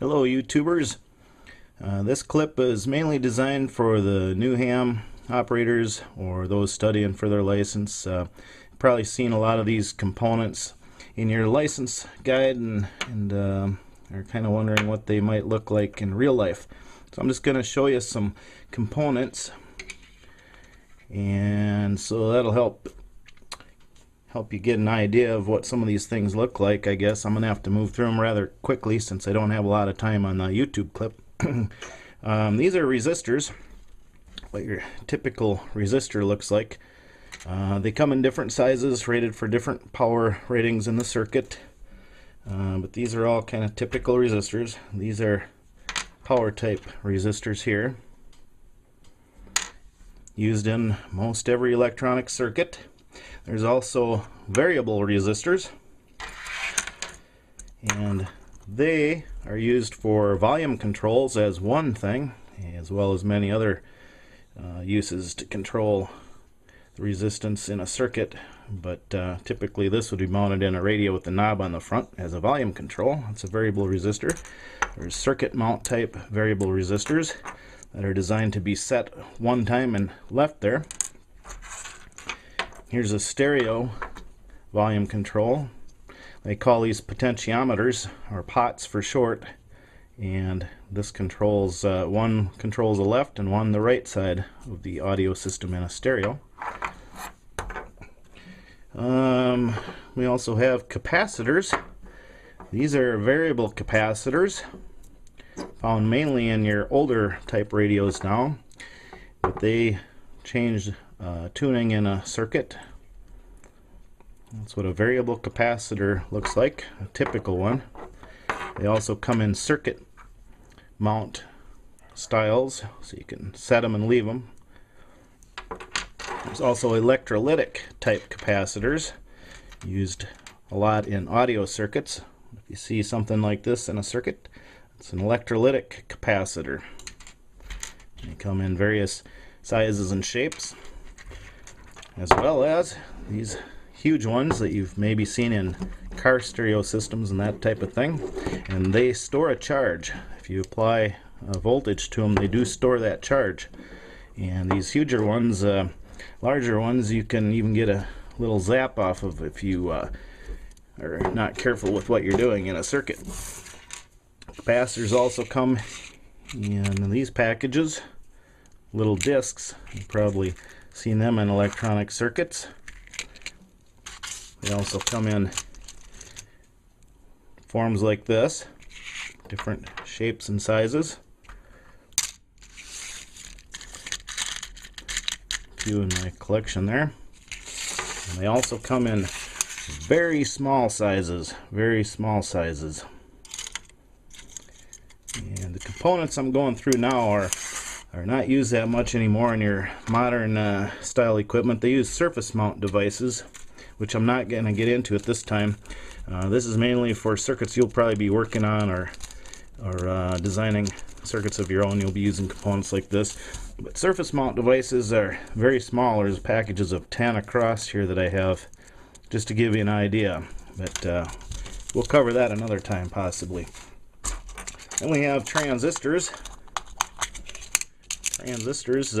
Hello YouTubers. This clip is mainly designed for the new ham operators or those studying for their license. You've probably seen a lot of these components in your license guide and are kind of wondering what they might look like in real life. So I'm just going to show you some components, and so that'll help you get an idea of what some of these things look like. I guess I'm gonna have to move through them rather quickly since I don't have a lot of time on the YouTube clip. These are resistors, what your typical resistor looks like. They come in different sizes, rated for different power ratings in the circuit, but these are all kind of typical resistors. These are power type resistors here, used in most every electronic circuit. There's also variable resistors, and they are used for volume controls as one thing, as well as many other uses to control the resistance in a circuit. But typically this would be mounted in a radio with the knob on the front as a volume control. It's a variable resistor. There's circuit mount type variable resistors that are designed to be set one time and left there. Here's a stereo volume control. They call these potentiometers, or pots for short, and this controls one controls the left and one the right side of the audio system in a stereo. We also have capacitors. These are variable capacitors, found mainly in your older type radios now, but they changed tuning in a circuit. That's what a variable capacitor looks like, a typical one. They also come in circuit mount styles, so you can set them and leave them. There's also electrolytic type capacitors, used a lot in audio circuits. If you see something like this in a circuit, it's an electrolytic capacitor. They come in various sizes and shapes, as well as these huge ones that you've maybe seen in car stereo systems and that type of thing, and they store a charge. If you apply a voltage to them, they do store that charge. And these huger ones, larger ones, you can even get a little zap off of if you are not careful with what you're doing in a circuit. Capacitors also come in these packages, little discs. You've probably seen them in electronic circuits. They also come in forms like this, different shapes and sizes. A few in my collection there. And they also come in very small sizes, very small sizes. And the components I'm going through now are not used that much anymore in your modern style equipment. They use surface mount devices, which I'm not going to get into at this time. This is mainly for circuits you'll probably be working on, or designing circuits of your own. You'll be using components like this. But surface mount devices are very small. There's packages of 10 across here that I have, just to give you an idea. But we'll cover that another time possibly. Then we have transistors. Transistors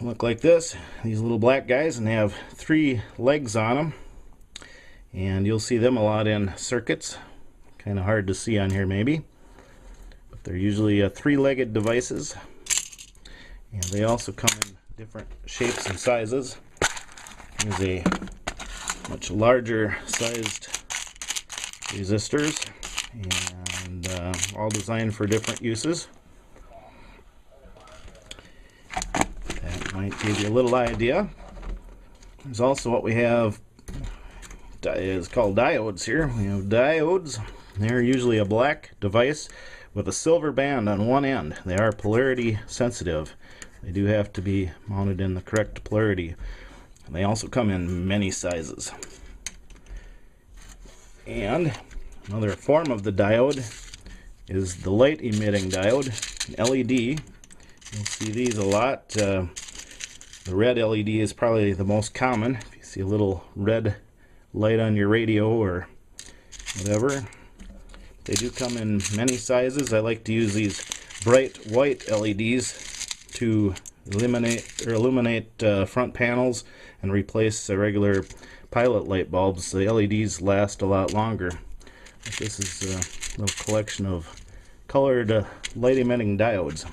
look like this, these little black guys, and they have 3 legs on them, and you'll see them a lot in circuits. Kind of hard to see on here maybe, but they're usually 3-legged devices, and they also come in different shapes and sizes. Here's a much larger sized resistors, and all designed for different uses. Might give you a little idea. There's also what we have is called diodes here. We have diodes. They're usually a black device with a silver band on one end. They are polarity sensitive. They do have to be mounted in the correct polarity. And they also come in many sizes. And another form of the diode is the light emitting diode, an LED. You'll see these a lot. The red LED is probably the most common. If you see a little red light on your radio or whatever, They do come in many sizes. I like to use these bright white LEDs to illuminate front panels and replace the regular pilot light bulbs. The LEDs last a lot longer. This is a little collection of colored light emitting diodes.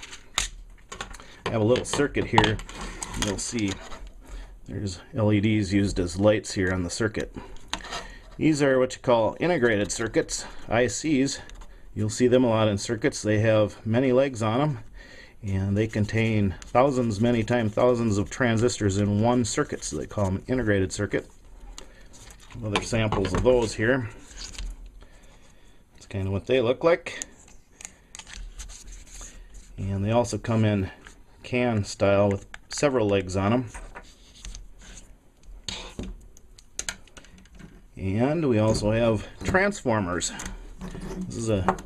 I have a little circuit here. You'll see there's LEDs used as lights here on the circuit. These are what you call integrated circuits, ICs. You'll see them a lot in circuits. They have many legs on them, and they contain thousands, many times thousands of transistors in one circuit, so they call them integrated circuit. Other samples of those here. That's kind of what they look like. And they also come in can style with several legs on them. And we also have transformers. This is a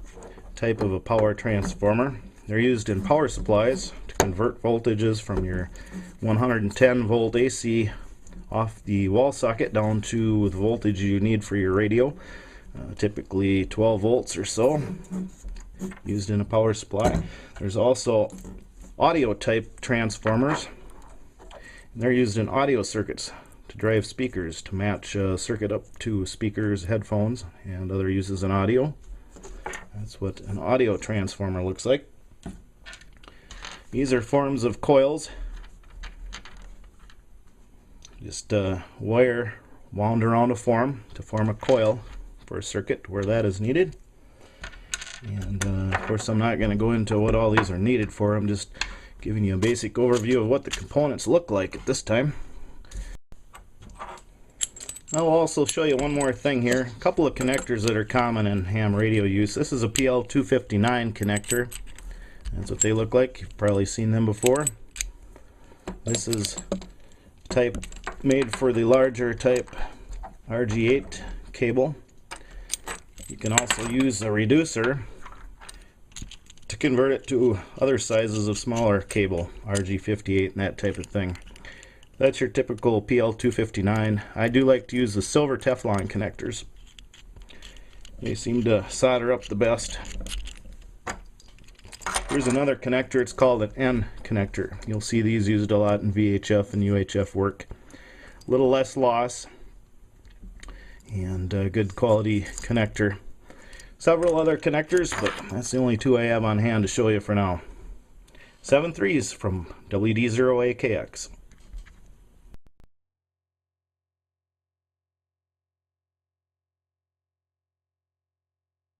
type of a power transformer. They're used in power supplies to convert voltages from your 110 volt AC off the wall socket down to the voltage you need for your radio, typically 12 volts or so, used in a power supply. There's also audio type transformers. They're used in audio circuits to drive speakers to match a circuit up to speakers, headphones, and other uses in audio. That's what an audio transformer looks like. These are forms of coils. Just wire wound around a form to form a coil for a circuit where that is needed. And of course I'm not going to go into what all these are needed for. I'm just giving you a basic overview of what the components look like at this time. I'll also show you one more thing here. A couple of connectors that are common in ham radio use. This is a PL259 connector. That's what they look like. You've probably seen them before. This is type made for the larger type RG8 cable. You can also use a reducer to convert it to other sizes of smaller cable, RG58 and that type of thing. That's your typical PL259. I do like to use the silver Teflon connectors. They seem to solder up the best. Here's another connector. It's called an N connector. You'll see these used a lot in VHF and UHF work. A little less loss and a good quality connector. Several other connectors, but that's the only two I have on hand to show you for now. 7 3s from WD0AKX.